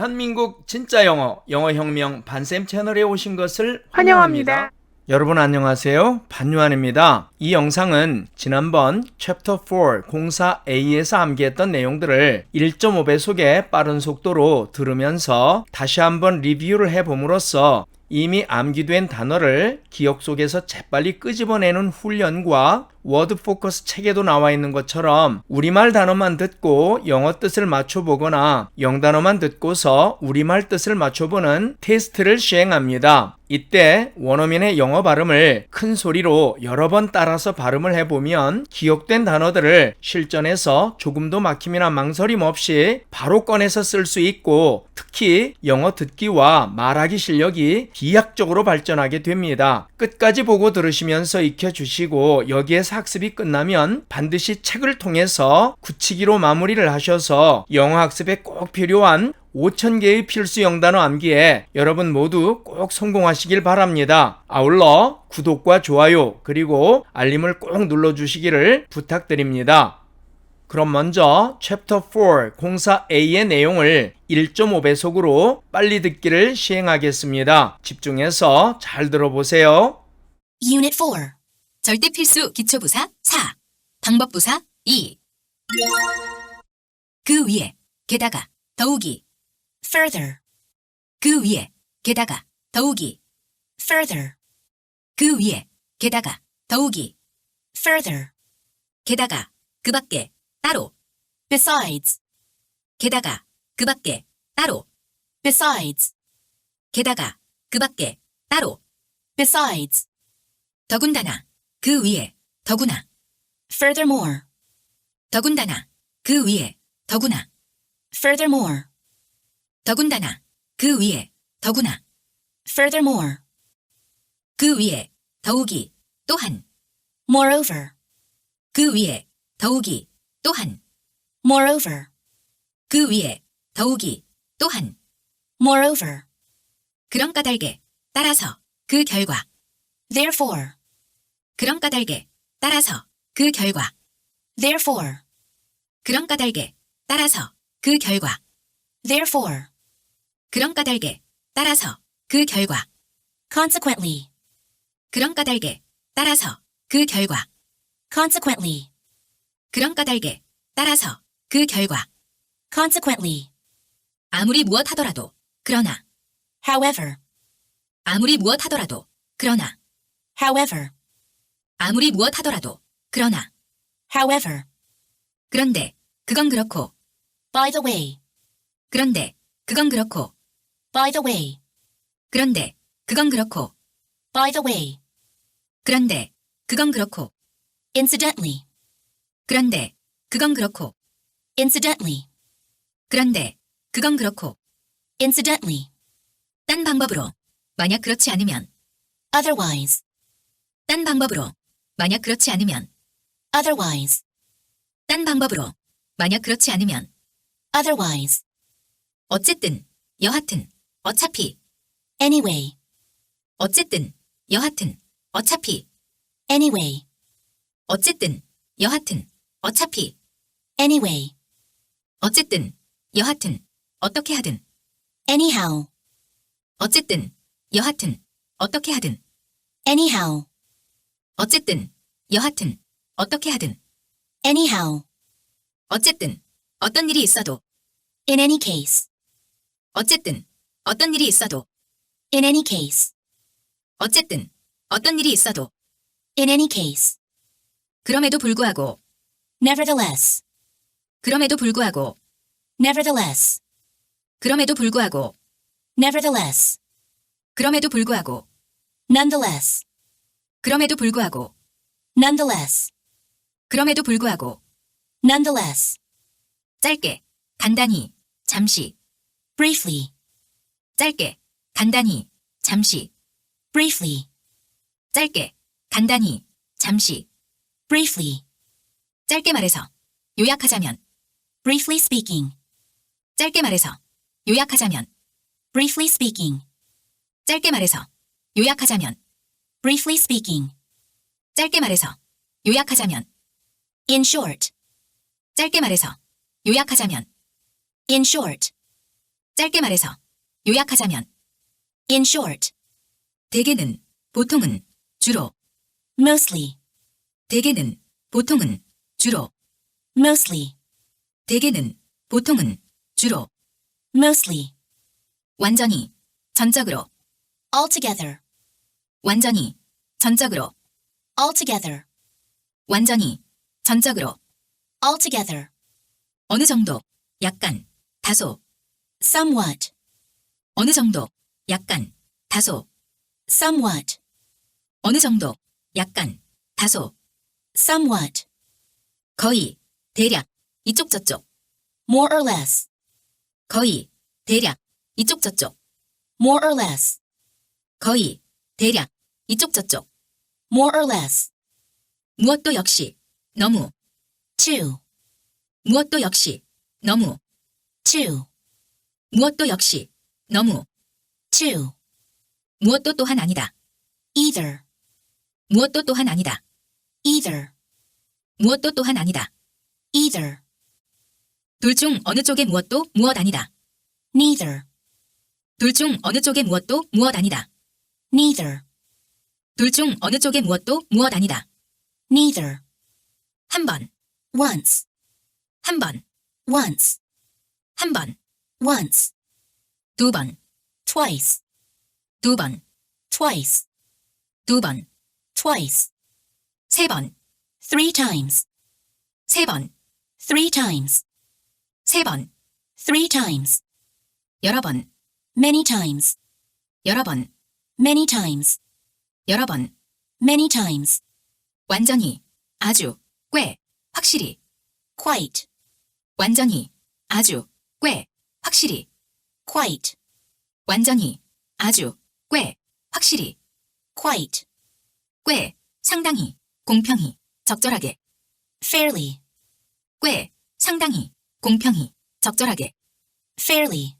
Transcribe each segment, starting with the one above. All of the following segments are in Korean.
대한민국 진짜 영어, 영어혁명 반쌤 채널에 오신 것을 환영합니다. 환영합니다. 여러분 안녕하세요. 반유한입니다. 이 영상은 지난번 챕터 4 공사 A에서 암기했던 내용들을 1.5배속의 빠른 속도로 들으면서 다시 한번 리뷰를 해봄으로써 이미 암기된 단어를 기억 속에서 재빨리 끄집어내는 훈련과 워드 포커스 책에도 나와 있는 것처럼 우리말 단어만 듣고 영어 뜻을 맞춰보거나 영단어만 듣고서 우리말 뜻을 맞춰보는 테스트를 시행합니다. 이때 원어민의 영어 발음을 큰 소리로 여러 번 따라서 발음을 해보면 기억된 단어들을 실전에서 조금도 막힘이나 망설임 없이 바로 꺼내서 쓸 수 있고 특히 영어 듣기와 말하기 실력이 비약적으로 발전하게 됩니다. 끝까지 보고 들으시면서 익혀주시고 여기에서 학습이 끝나면 반드시 책을 통해서 굳히기로 마무리를 하셔서 영어 학습에 꼭 필요한 5,000개의 필수 영단어 암기에 여러분 모두 꼭 성공하시길 바랍니다. 아울러 구독과 좋아요 그리고 알림을 꼭 눌러주시기를 부탁드립니다. 그럼 먼저 챕터 4 공사 A의 내용을 1.5배속으로 빨리 듣기를 시행하겠습니다. 집중해서 잘 들어보세요. Unit 4. 절대 필수 기초부사 4. 방법부사 2. 그 위에, 게다가, 더욱이. Further. 그 위에, 게다가, 더욱이. Further. 그 위에, 게다가, 더욱이. Further. 게다가, 그 밖에, 따로. Besides. 게다가, 그 밖에, 따로. Besides. 게다가, 그 밖에, 따로. Besides. 더군다나, 그 위에, 더구나. Furthermore. 더군다나, 그 위에, 더구나. Furthermore. 더군다나, 그 위에, 더구나. Furthermore. 그 위에, 더욱이, 또한. Moreover. 그 위에, 더욱이, 또한. Moreover. 그 위에, 더욱이, 또한. Moreover. 그런 까닭에, 따라서, 그 결과. Therefore. 그런 까닭에, 따라서, 그 결과. Therefore. 그런 까닭에, 따라서, 그 결과. Therefore. 그런 까닭에, 따라서, 그 결과. Consequently. 그런 까닭에, 따라서, 그 결과. Consequently. 그런 까닭에, 따라서, 그 결과. Consequently. 아무리 무엇 하더라도, 그러나. However. 아무리 무엇 하더라도, 그러나. However. 아무리 무엇 하더라도, 그러나. However. 그런데, 그건 그렇고. By the way. 그런데, 그건 그렇고. By the way. 그런데, 그건 그렇고. By the way. 그런데, 그건 그렇고. Incidentally. 그런데, 그건 그렇고. Incidentally. 그런데, 그건 그렇고. Incidentally. 딴 방법으로. 만약 그렇지 않으면. Otherwise. 딴 방법으로. 만약 그렇지 않으면. Otherwise. 딴 방법으로. 만약 그렇지 않으면. Otherwise. 어쨌든, 여하튼, 어차피. Anyway. 어쨌든, 여하튼, 어차피. Anyway. 어쨌든, 여하튼, 어차피. Anyway. 어쨌든, 여하튼, 어떻게 하든. Anyhow. 어쨌든, 여하튼, 어떻게 하든. Anyhow. 어쨌든, 여하튼, 어떻게 하든. Anyhow. 어쨌든, 어떤 일이 있어도. In any case. 어쨌든, 어떤 일이 있어도. In any case. 어쨌든, 어떤 일이 있어도. In any case. 그럼에도 불구하고. Nevertheless. 그럼에도 불구하고. Nevertheless. 그럼에도 불구하고. Nevertheless. 그럼에도 불구하고. Nonetheless. 그럼에도 불구하고. Nonetheless. 그럼에도 불구하고. Nonetheless. 짧게, 간단히, 잠시. Briefly. 짧게, 간단히, 잠시. Briefly. 짧게, 간단히, 잠시. Briefly. 짧게 말해서, 요약하자면. Briefly speaking. 짧게 말해서, 요약하자면. Briefly speaking. 짧게 말해서, 요약하자면. Briefly speaking. 짧게 말해서, 요약하자면. In short. 짧게 말해서, 요약하자면. In short. 짧게 말해서, 요약하자면, in short, 대개는, 보통은, 주로, mostly, 대개는, 보통은, 주로, mostly, 대개는, 보통은, 주로, mostly, 완전히, 전적으로, altogether, 완전히, 전적으로, altogether, 완전히, 전적으로, altogether, 어느 정도, 약간, 다소, somewhat, 어느 정도, 약간, 다소, somewhat, 어느 정도, 약간, 다소, somewhat, 거의, 대략, 이쪽 저쪽, more or less, 거의, 대략, 이쪽 저쪽, more or less, 거의, 대략, 이쪽 저쪽, more or less, 무엇도 역시, 너무, too, 무엇도 역시, 너무, too, 무엇도 역시, 너무, too, 무엇도 또한 아니다, either, 무엇도 또한 아니다, either, 무엇도 또한 아니다, either, 둘 중 어느 쪽에 무엇도 무엇 아니다, neither, 둘 중 어느 쪽에 무엇도 무엇 아니다, neither, 둘 중 어느 쪽에 무엇도 무엇 아니다, neither, 한 번, once, 한 번, once, 한 번, once, 두 번, twice, 두 번, twice, 두 번, twice, 세 번, three times, 세 번, three times, 세 번, three times, 여러 번, many times, 여러 번, many times, 여러 번, many times, 완전히, 아주, 꽤, 확실히, quite, 완전히, 아주, 꽤, 확실히, quite, 완전히, 아주, 꽤, 확실히, quite, 꽤, 상당히, 공평히, 적절하게, fairly, 꽤, 상당히, 공평히, 적절하게, fairly,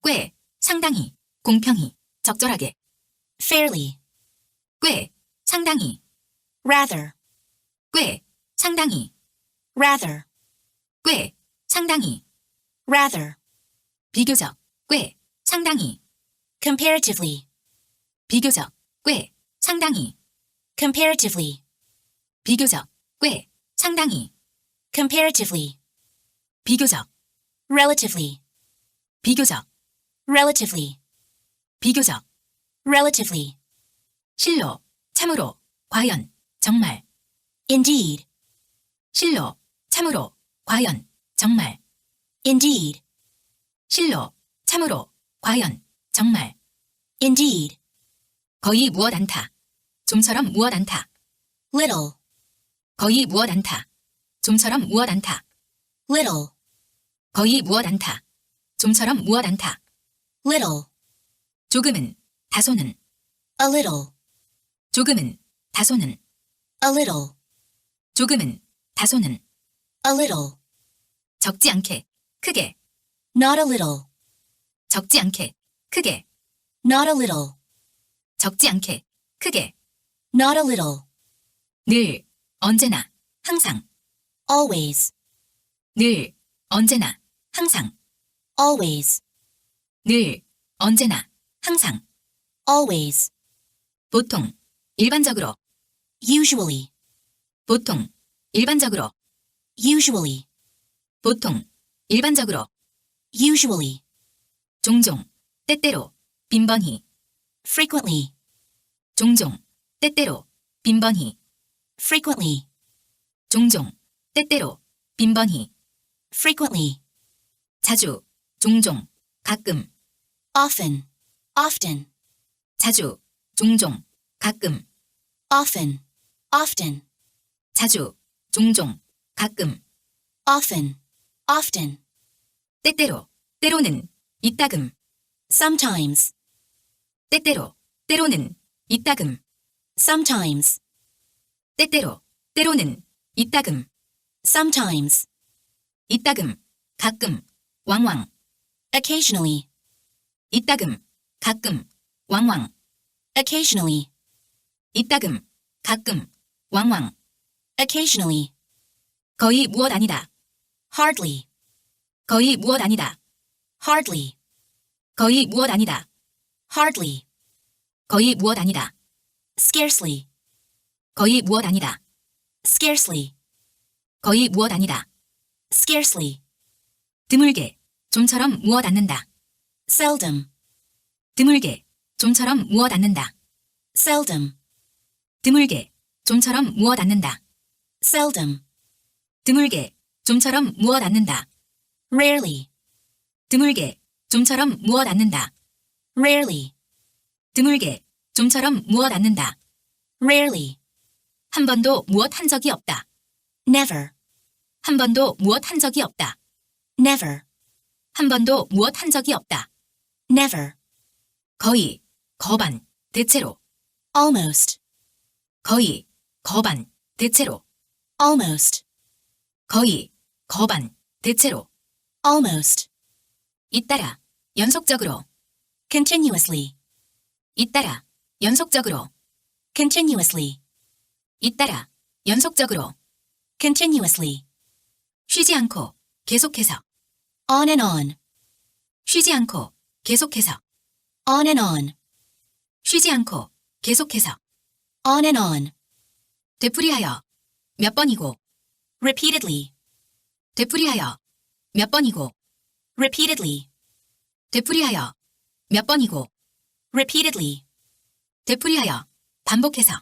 꽤, 상당히, 공평히, 적절하게, fairly, 꽤, 상당히, rather, 꽤, 상당히, rather, 꽤, 상당히, rather, 비교적, 꽤, 상당히, comparatively, 비교적, 꽤, 상당히, comparatively, 비교적, 꽤, 상당히, comparatively, 비교적, relatively, 비교적, relatively, 비교적, relatively, 실로, 참으로, 과연, 정말, indeed, 실로, 참으로, 과연, 정말, indeed, 실로, 참으로, 과연, 정말, indeed, 거의 무엇 않다, 좀처럼 무엇 않다, little, 거의 무엇 않다, 좀처럼 무엇 않다, little, 거의 무엇 않다, 좀처럼 무엇 않다, little, 조금은, 다소는, a little, 조금은, 다소는, a little, 조금은, 다소는, a little, 적지 않게, 크게, not a little, 적지 않게, 크게, not a little, 적지 않게, 크게, not a little, 늘, 언제나, 항상, always, 늘, 언제나, 항상, always, 늘, 언제나, 항상, always, 보통, 일반적으로, usually, 보통, 일반적으로, usually, 보통, 일반적으로, usually, 종종, 때때로, 빈번히, frequently, 종종, 때때로, 빈번히, frequently, 종종, 때때로, 빈번히, frequently, 자주, 종종, 가끔, often, often, 자주, 종종, 가끔, often, often, 자주, 종종, 가끔, often, often, 때때로, 때로는, 이따금, sometimes, 때때로, 때로는, 이따금, sometimes, 때때로, 때로는, 이따금, sometimes, 이따금, 가끔, 왕왕, occasionally, 이따금, 가끔, 왕왕, occasionally, 이따금, 가끔, 왕왕, occasionally, 거의 무엇 아니다, hardly, 거의 무엇 아니다, hardly, 거의 무엇 아니다. hardly. 거의 무엇 아니다. scarcely. 거의 무엇 아니다. scarcely. 거의 무엇 아니다. scarcely. 드물게, 좀처럼 무엇 않는다. seldom. 드물게, 좀처럼 무엇 않는다. seldom. 드물게, 좀처럼 무엇 않는다. seldom. 드물게, 좀처럼 무엇 않는다. rarely. 드물게, 좀처럼 무엇 않는다. rarely. 드물게, 좀처럼 무엇 않는다. rarely. 한 번도 무엇 한 적이 없다. never. 한 번도 무엇 한 적이 없다. never. 한 번도 무엇 한 적이 없다. never. 거의, 거반, 대체로. almost. 거의, 거반, 대체로. almost. 거의, 거반, 대체로. almost. 잇따라, 연속적으로. continuously. 잇따라, 연속적으로. continuously. 잇따라, 연속적으로. continuously. 쉬지 않고, 계속해서. on and on. 쉬지 않고, 계속해서. on and on. 쉬지 않고, 계속해서. on and on. 되풀이하여, 몇 번이고. repeatedly. 되풀이하여, 몇 번이고. repeatedly. 되풀이하여, 몇 번이고. repeatedly. 되풀이하여, 반복해서.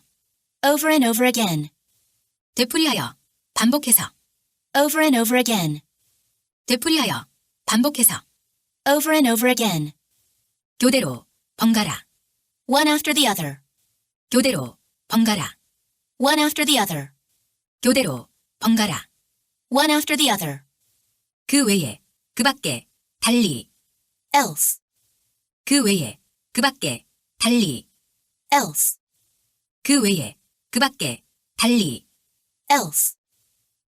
over and over again. 되풀이하여, 반복해서. over and over again. 되풀이하여, 반복해서. over and over again. 교대로, 번갈아. one after the other. 교대로, 번갈아. one after the other. 교대로, 번갈아. one after the other. 그 외에, 그 밖에, 달리. else. 그 외에, 그 밖에, 달리. else. 그 외에, 그 밖에, 달리. else.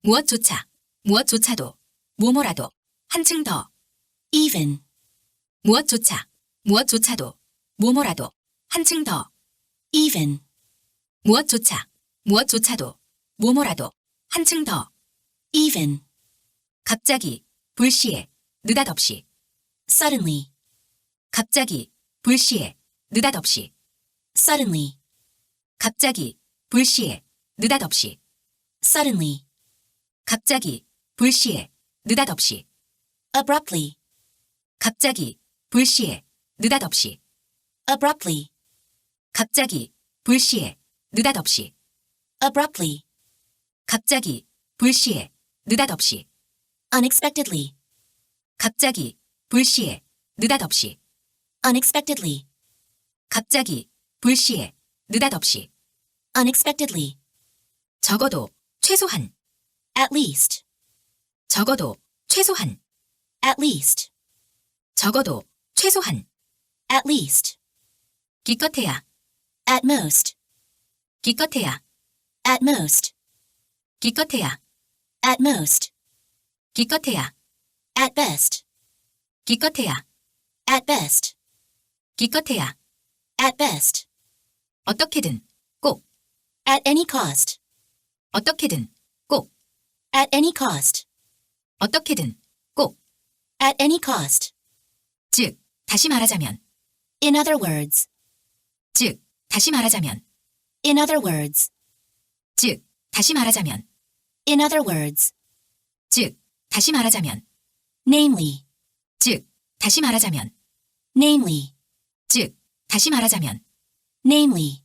무엇조차, 무엇조차도, 뭐뭐라도, 한층 더. even. 무엇조차, 무엇조차도, 뭐뭐라도, 한층 더. even. 무엇조차, 무엇조차도, 뭐뭐라도, 한층 더. even. 갑자기, 불시에, 느닷없이. suddenly. 갑자기, 불시에, 느닷없이. suddenly. 갑자기, 불시에, 느닷없이. suddenly. 갑자기, 불시에, 느닷없이. abruptly. 갑자기, 불시에, 느닷없이. abruptly. 갑자기, 불시에, 느닷없이. abruptly. 갑자기, 불시에, 느닷없이. unexpectedly. 갑자기, 불시에, 느닷없이. unexpectedly. 갑자기, 불시에, 느닷없이. unexpectedly. 적어도, 최소한. at least. 적어도, 최소한. at least. 적어도, 최소한. at least. 기껏해야. at most. 기껏해야. at most. 기껏해야. at most. 기껏해야. at best. 기껏해야. at best. 기껏해야. at best. 어떻게든, 꼭. at any cost. 어떻게든, 꼭. at any cost. 어떻게든, 꼭. at any cost. 즉, 다시 말하자면. in other words. 즉, 다시 말하자면. in other words. 즉, 다시 말하자면. in other words. 즉, 다시 말하자면. namely. 즉, 다시 말하자면. namely. 즉, 다시 말하자면. namely.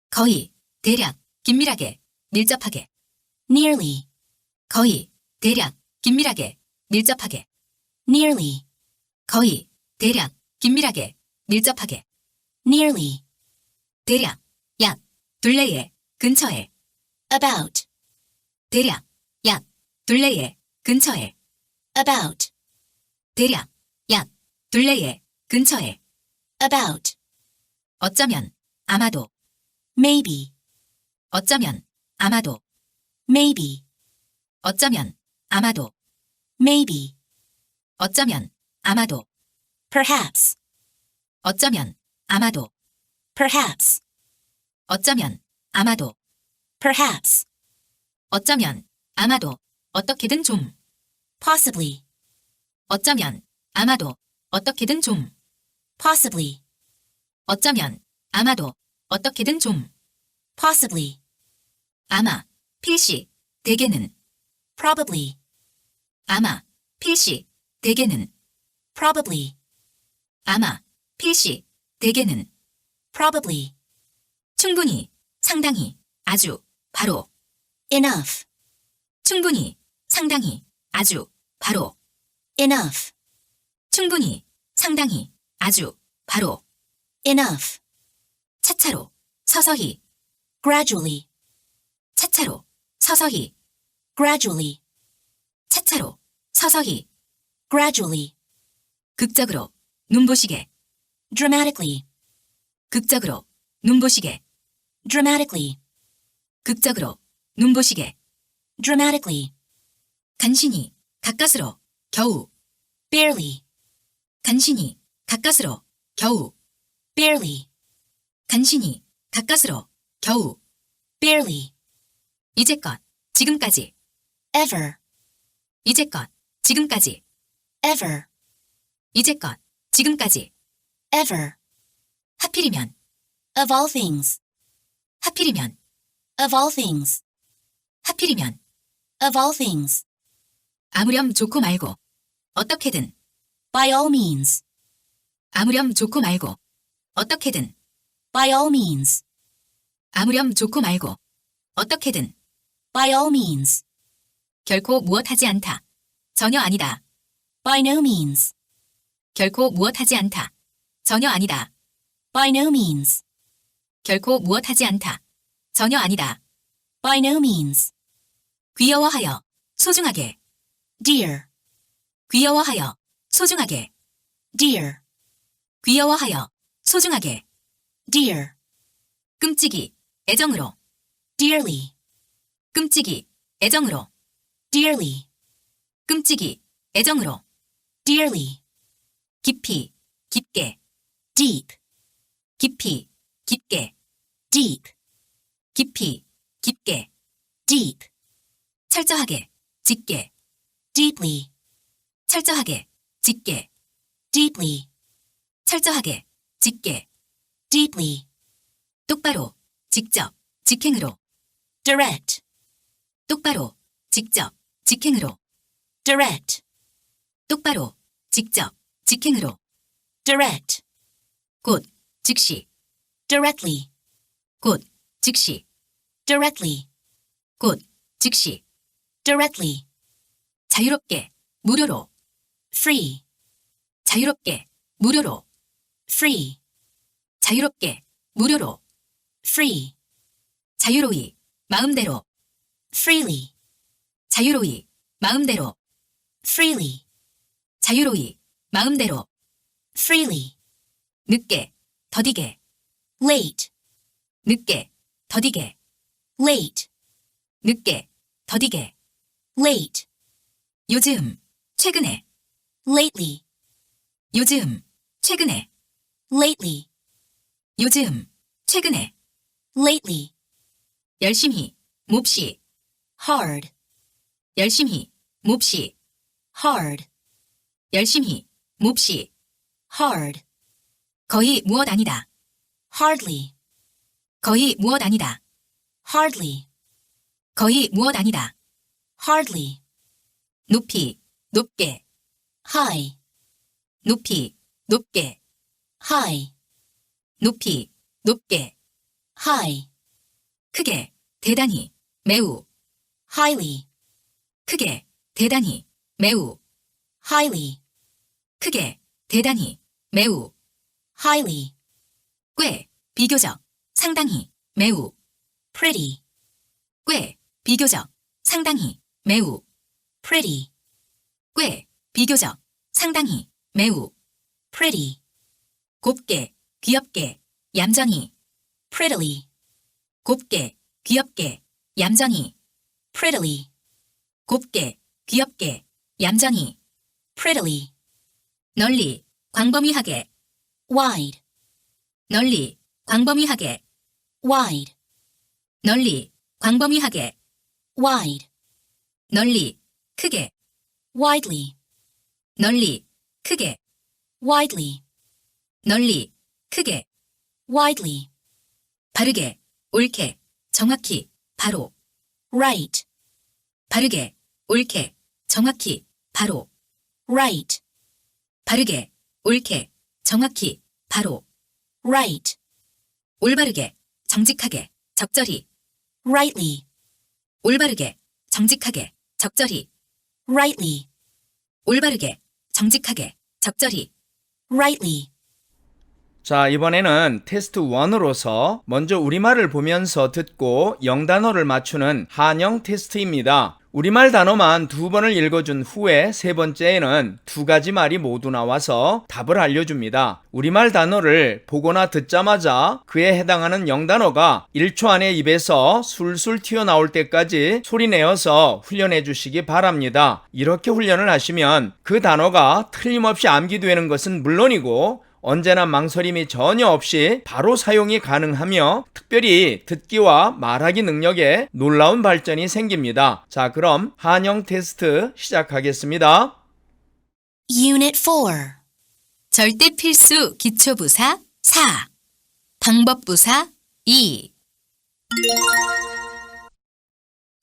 거의, 대략, 긴밀하게, 밀접하게. nearly. 거의, 대략, 긴밀하게, 밀접하게. nearly. 거의, 대략, 긴밀하게, 밀접하게. nearly. 대략, 약, 둘레에, 근처에. about. 대략, 약, 둘레에, 근처에. about. 대략, 약, 둘레에, 근처에. about. 어쩌면, 아마도. maybe. 어쩌면, 아마도. maybe. 어쩌면, 아마도. maybe. 어쩌면, 아마도. perhaps. 어쩌면, 아마도. perhaps. 어쩌면, 아마도. perhaps. 어쩌면, 아마도, 어떻게든 좀. possibly. 어쩌면, 아마도, 어떻게든 좀. possibly. 어쩌면, 아마도, 어떻게든 좀. possibly. 아마, 필시, 대개는. probably. 아마, 필시, 대개는. probably. 아마, 필시, 대개는. probably. 충분히, 상당히, 아주, 바로. enough. 충분히, 상당히, 아주, 바로. enough. 충분히, 상당히, 아주, 바로. enough. 차차로, 서서히. gradually. 차차로, 서서히. gradually. 차차로, 서서히. gradually. 극적으로, 눈부시게. dramatically. 극적으로, 눈부시게. dramatically. 극적으로, 눈부시게. dramatically. 간신히, 가까스로, 겨우. barely. 간신히, 가까스로, 겨우. barely. 간신히, 가까스로, 겨우. barely. 이제껏, 지금까지. ever. 이제껏, 지금까지. ever. 이제껏, 지금까지. ever. 하필이면. of all things. 하필이면. of all things. 하필이면. of all things. 아무렴 좋고 말고. 어떻게든. by all means. 아무렴 좋고 말고. 어떻게든. by all means. 아무렴 좋고 말고. 어떻게든. by all means. 결코 무엇하지 않다. 전혀 아니다. by no means. 결코 무엇하지 않다. 전혀 아니다. by no means. 결코 무엇하지 않다. 전혀 아니다. by no means. 귀여워하여, 소중하게. dear. 귀여워하여, 소중하게. dear. 귀여워하여, 소중하게. dear. 끔찍이, 애정으로. dearly. 끔찍이, 애정으로. dearly. 끔찍이, 애정으로. dearly. 깊이, 깊게. deep. 깊이, 깊게. deep. 깊이, 깊게. deep. 철저하게, 짙게. deeply. 철저하게, 짙게. deeply. 철저하게, 짙게. deeply. 똑바로, 직접, 직행으로. direct. 똑바로, 직접, 직행으로. direct. 똑바로, 직접, 직행으로. direct. 곧, 즉시. directly. 곧, 즉시. directly. 곧, 즉시. directly. 자유롭게, 무료로. free. 자유롭게, 무료로. free. 자유롭게, 무료로. free. 자유로이, 마음대로. freely. 자유로이, 마음대로. freely. 자유로이, 마음대로. freely. 늦게, 더디게. late. 늦게, 더디게. late. 늦게, 더디게. late. 요즘, 최근에. lately. 요즘, 최근에. lately. 요즘, 최근에. lately. 열심히, 몹시. hard. 열심히, 몹시. hard. 열심히, 몹시. hard. 거의 무엇 아니다. hardly. 거의 무엇 아니다. hardly. 거의 무엇 아니다. hardly. 높이, 높게. high. 높이, 높게. high. 높이, 높게. high. 크게, 대단히, 매우. highly. 크게, 대단히, 매우. highly. 크게, 대단히, 매우. highly. 꽤, 비교적, 상당히, 매우. pretty. 꽤, 비교적, 상당히, 매우. pretty. 꽤, 비교적, 상당히, 매우. pretty. 곱게, 귀엽게, 얌전히. prettily. 곱게, 귀엽게, 얌전히. prettily. 곱게, 귀엽게, 얌전히. prettily. 널리, 광범위하게. wide. 널리, 광범위하게. wide. 널리, 광범위하게. wide. 널리, 크게. widely. 널리, 크게. widely. 널리, 크게, widely, 바르게, 옳게, 정확히, 바로, right, 바르게, 옳게, 정확히, 바로, right, 바르게, 옳게, 정확히, 바로, right, 올바르게, 정직하게, 적절히, rightly, 올바르게, 정직하게, 적절히, rightly, 올바르게, 정직하게, 적절히, rightly. 자, 이번에는 테스트 1으로서 먼저 우리말을 보면서 듣고 영단어를 맞추는 한영 테스트입니다. 우리말 단어만 2번을 읽어준 후에 세 번째에는 2가지 말이 모두 나와서 답을 알려줍니다. 우리말 단어를 보거나 듣자마자 그에 해당하는 영단어가 1초 안에 입에서 술술 튀어나올 때까지 소리내어서 훈련해 주시기 바랍니다. 이렇게 훈련을 하시면 그 단어가 틀림없이 암기되는 것은 물론이고 언제나 망설임이 전혀 없이 바로 사용이 가능하며 특별히 듣기와 말하기 능력에 놀라운 발전이 생깁니다. 자, 그럼 한영 테스트 시작하겠습니다. Unit 4 절대 필수 기초부사 4 방법부사 2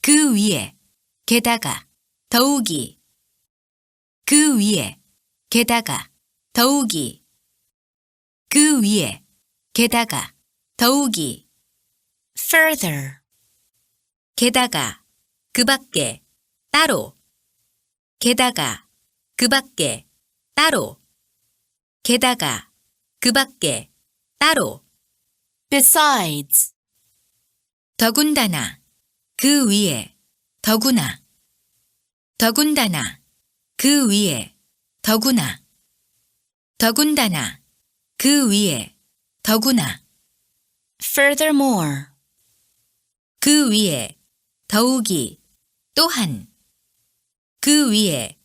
그 위에 게다가 더욱이 그 위에 게다가 더욱이 그 위에 게다가 더욱이 further 게다가 그 밖에 따로 게다가 그 밖에 따로 게다가 그 밖에 따로 besides 더군다나 그 위에 더구나 더군다나 그 위에 더구나 더군다나 그 위에 더구나 furthermore 그 위에 더욱이 또한 그 위에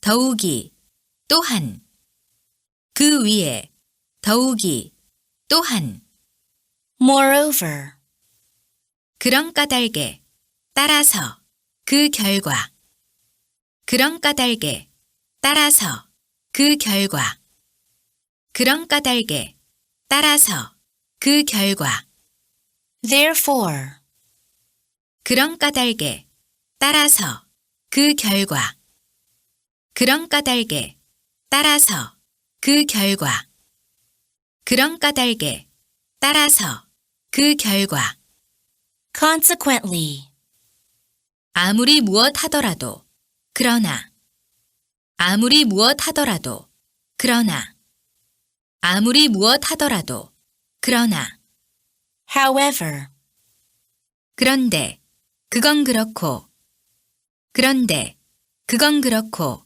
더욱이 또한 그 위에 더욱이 또한 moreover 그런 까닭에 따라서 그 결과 그런 까닭에 따라서 그 결과 그런 까닭에 따라서 그 결과 therefore 그런 까닭에 따라서 그 결과 그런 까닭에 따라서 그 결과 그런 까닭에 따라서 그 결과 consequently 아무리 무엇 하더라도 그러나 아무리 무엇 하더라도 그러나 아무리 무엇 하더라도 그러나 however 그런데 그건 그렇고 그런데 그건 그렇고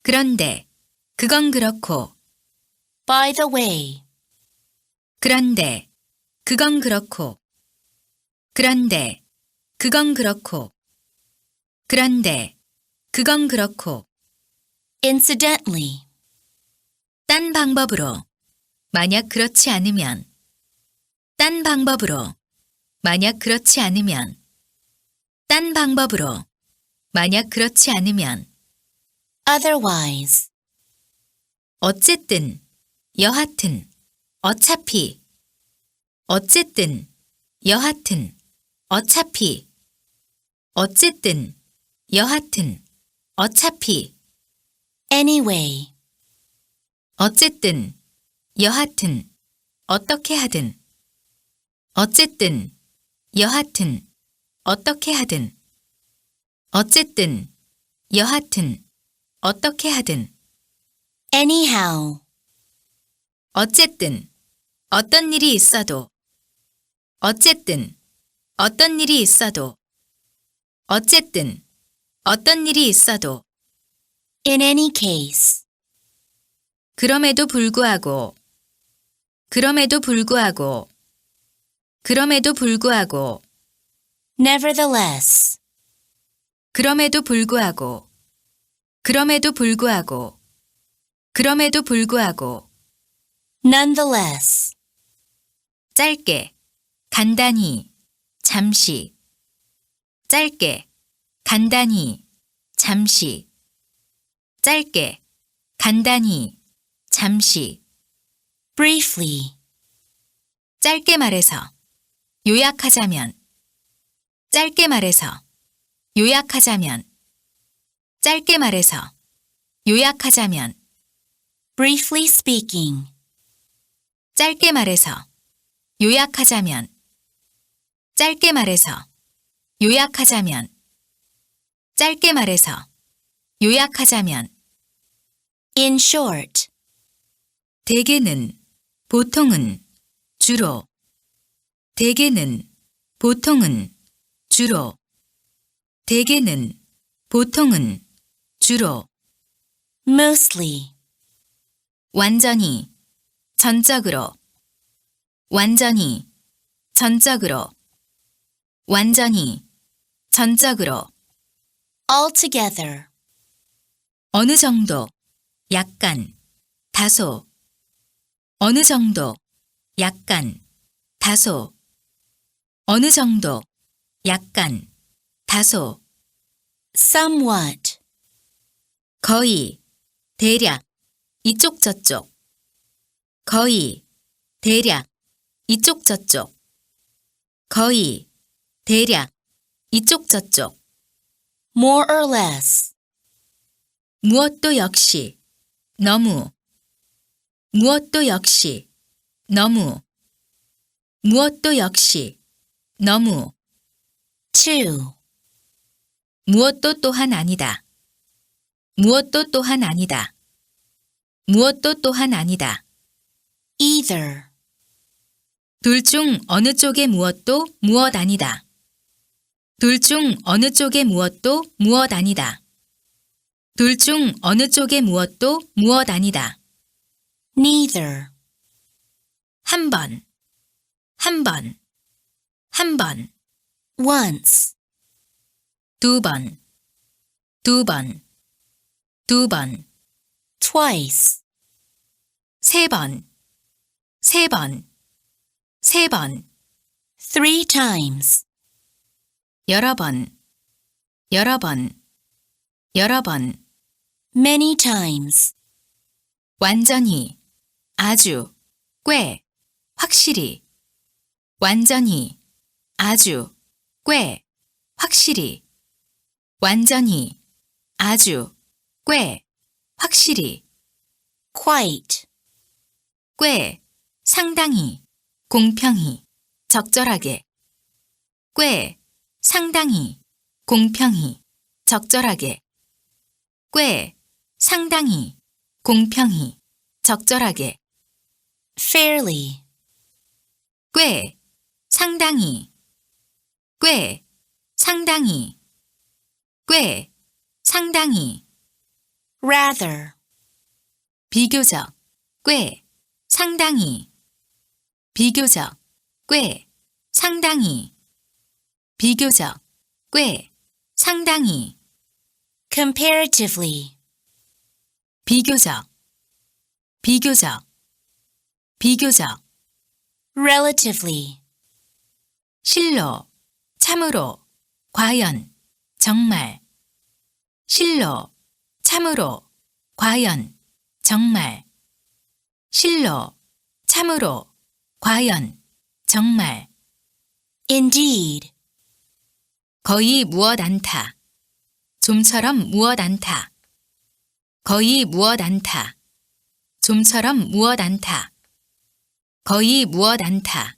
그런데 그건 그렇고 by the way 그런데 그건 그렇고 그런데 그건 그렇고 그런데 그건 그렇고 incidentally 딴 방법으로 만약 그렇지 않으면 딴 방법으로 만약 그렇지 않으면 딴 방법으로 만약 그렇지 않으면 otherwise 어쨌든 여하튼 어차피 어쨌든 여하튼 어차피 어쨌든 여하튼 어차피 anyway 어쨌든 여하튼 어떻게 하든 어쨌든 여하튼 어떻게 하든 어쨌든 여하튼 어떻게 하든 anyhow 어쨌든 어떤 일이 있어도 어쨌든 어떤 일이 있어도 어쨌든 어떤 일이 있어도 in any case 그럼에도 불구하고 그럼에도 불구하고 그럼에도 불구하고 nevertheless 그럼에도 불구하고 그럼에도 불구하고 그럼에도 불구하고 nonetheless 짧게 간단히 잠시 짧게 간단히 잠시 짧게 간단히 잠시 briefly. 짧게 말해서, 요약하자면, 짧게 말해서, 요약하자면, 짧게 말해서, 요약하자면, briefly speaking. 짧게 말해서, 요약하자면, 짧게 말해서, 요약하자면, 짧게 말해서, 요약하자면, in short. 대개는, 보통은, 주로. 대개는, 보통은, 주로. 대개는, 보통은, 주로. mostly. 완전히, 전적으로. 완전히, 전적으로. 완전히, 전적으로. altogether. 어느 정도, 약간, 다소. 어느 정도, 약간, 다소. 어느 정도, 약간, 다소. somewhat. 거의, 대략, 이쪽 저쪽. 거의, 대략, 이쪽 저쪽. 거의, 대략, 이쪽 저쪽. more or less. 무엇도 역시, 너무. 무엇도 역시, 너무. 무엇도 역시, 너무. too. 무엇도 또한 아니다. 무엇도 또한 아니다. 무엇도 또한 아니다. either. 둘 중 어느 쪽의 무엇도 무엇 아니다. 둘 중 어느 쪽의 무엇도 무엇 아니다. 둘 중 어느 쪽의 무엇도 무엇 아니다. neither. 한 번, 한 번, 한 번. once. 두 번, 두 번, 두 번. twice. 세 번, 세 번, 세 번. three times. 여러 번, 여러 번, 여러 번. many times. 완전히, 아주, 꽤, 확실히. 완전히, 아주, 꽤, 확실히. 완전히, 아주, 꽤, 확실히. quite. 꽤, 상당히, 공평히, 적절하게. 꽤, 상당히, 공평히, 적절하게. 꽤, 상당히, 공평히, 적절하게. fairly. 꽤, 상당히. 꽤, 상당히. 꽤, 상당히. rather. 비교적, 꽤, 상당히. 비교적, 꽤, 상당히. 비교적, 꽤, 상당히. comparatively. 비교적, 비교적, 비교적. relatively. 실로, 참으로, 과연, 정말. 실로, 참으로, 과연, 정말. 실로, 참으로, 과연, 정말. indeed. 거의 무엇 않다. 좀처럼 무엇 않다. 거의 무엇 않다. 좀처럼 무엇 않다. 거의 무엇 않다.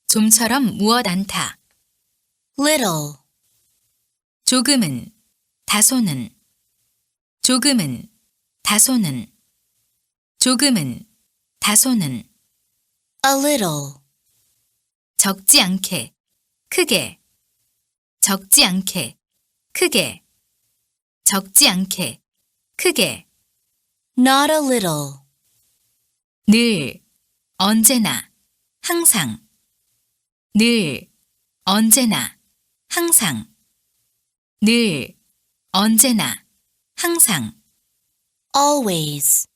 좀처럼 무엇 않다. little. 조금은, 다소는. 조금은, 다소는. 조금은, 다소는. a little. 적지 않게, 크게. 적지 않게, 크게. 적지 않게, 크게. not a little. 늘, 언제나, 항상. 늘, 언제나, 항상. 늘, 언제나, 항상. always.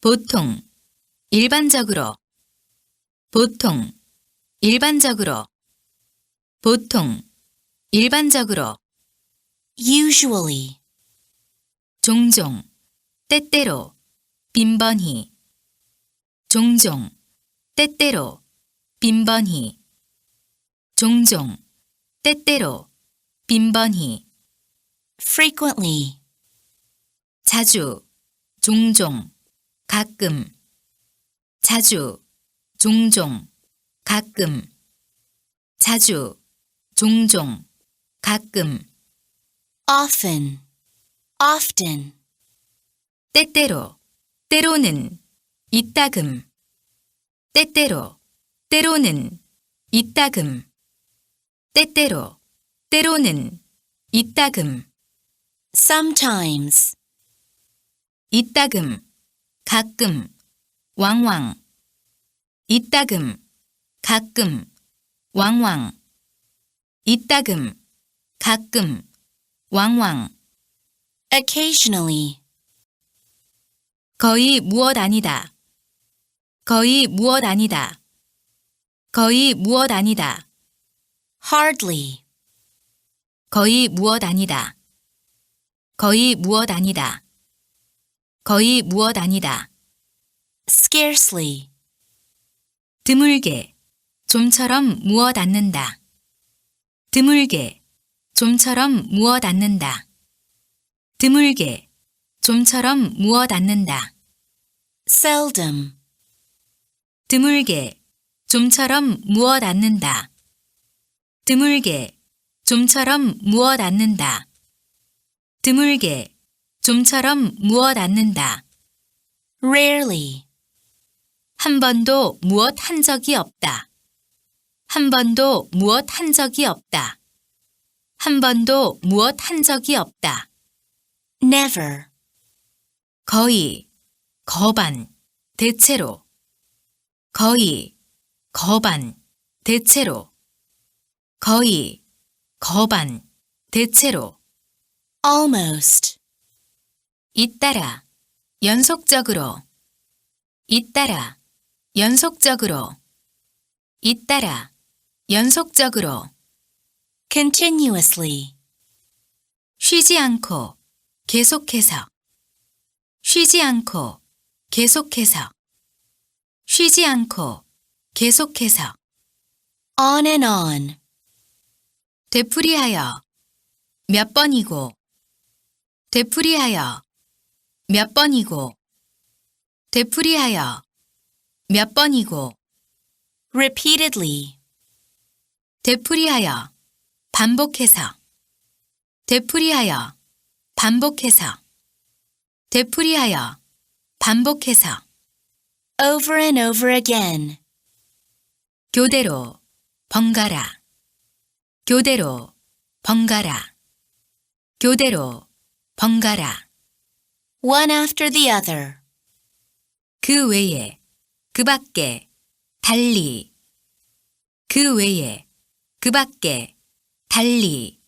보통, 일반적으로. 보통, 일반적으로. 보통, 일반적으로. usually. 종종, 때때로, 빈번히. 종종, 때때로, 빈번히. 종종, 때때로, 빈번히. frequently. 자주, 종종, 가끔. 자주, 종종, 가끔. 자주, 종종, 가끔. often, often. 때때로, 때로는, 이따금. 때때로, 때로는, 이따금. 때때로, 때로는, 이따금. sometimes. 이따금, 가끔, 왕왕. 이따금, 가끔, 왕왕. 이따금, 가끔, 왕왕. occasionally. 거의 무엇 아니다. 거의 무엇 아니다. 거의 무엇 아니다. hardly. 거의 무엇 아니다. 거의 무엇 아니다. 거의 무엇 아니다. scarcely. 드물게, 좀처럼 무엇 않는다. 드물게, 좀처럼 무엇 않는다. 드물게, 좀처럼 무엇 않는다. seldom. 드물게, 좀처럼 무엇 않는다. 드물게, 좀처럼 무엇 않는다. 드물게, 좀처럼 무엇 않는다. rarely. 한 번도 무엇 한 적이 없다. 한 번도 무엇 한 적이 없다. 한 번도 무엇 한 적이 없다. never. 거의, 거반, 대체로. 거의, 거반, 대체로. 거의, 거반, 대체로. almost. 잇따라, 연속적으로. 잇따라, 연속적으로. 잇따라, 연속적으로. continuously. 쉬지 않고, 계속해서. 쉬지 않고, 계속해서. 쉬지 않고, 계속해서. on and on. 되풀이하여, 몇 번이고. 되풀이하여, 몇 번이고. 되풀이하여, 몇 번이고. repeatedly. 되풀이하여, 반복해서. 되풀이하여, 반복해서. 되풀이하여, 반복해서. over and over again. 교대로, 번갈아. 교대로, 번갈아. 교대로, 번갈아. one after the other. 그 외에, 그 밖에, 달리. 그 외에, 그 밖에, 달리.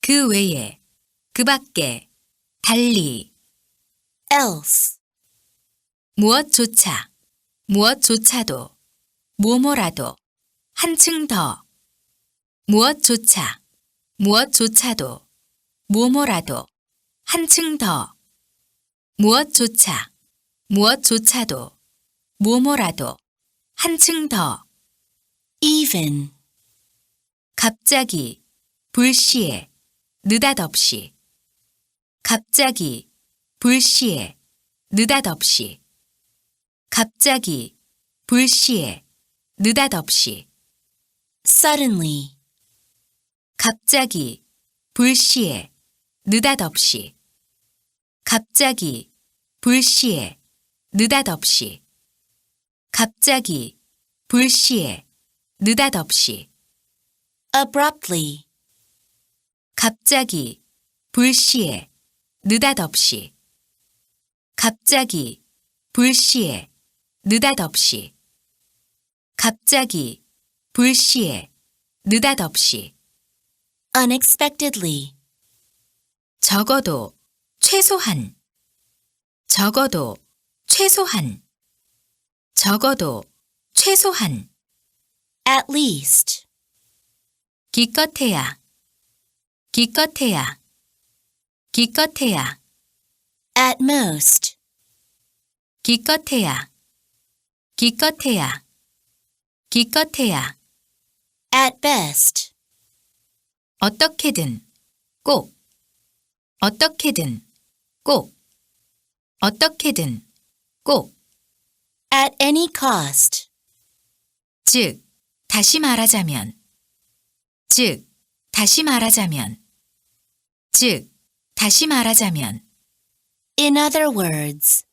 그 외에, 그 밖에, 달리. else. 무엇조차, 무엇조차도, 뭐뭐라도, 한층 더. 무엇조차, 무엇조차도, 뭐뭐라도, 한층 더. 무엇조차, 무엇조차도, 뭐뭐라도, 한층 더. even. 갑자기, 불시에, 느닷없이. 갑자기, 불시에, 느닷없이. 갑자기, 불시에, 느닷없이. suddenly. 갑자기, 불시에, 느닷없이. 갑자기, 불시에, 느닷없이. 갑자기, 불시에, 느닷없이. abruptly. 갑자기, 불시에, 느닷없이. 갑자기, 불시에, 느닷없이. 갑자기, 불시에, 느닷없이. unexpectedly. 적어도, 최소한. 적어도, 최소한. 적어도, 최소한. at least. 기껏해야. 기껏해야. 기껏해야. at most. 기껏해야. 기껏해야, 기껏해야. At best. 어떻게든, 꼭. 어떻게든, 꼭. 어떻게든, 꼭. At any cost. 즉, 다시 말하자면. 즉, 다시 말하자면. 즉, 다시 말하자면. In other words.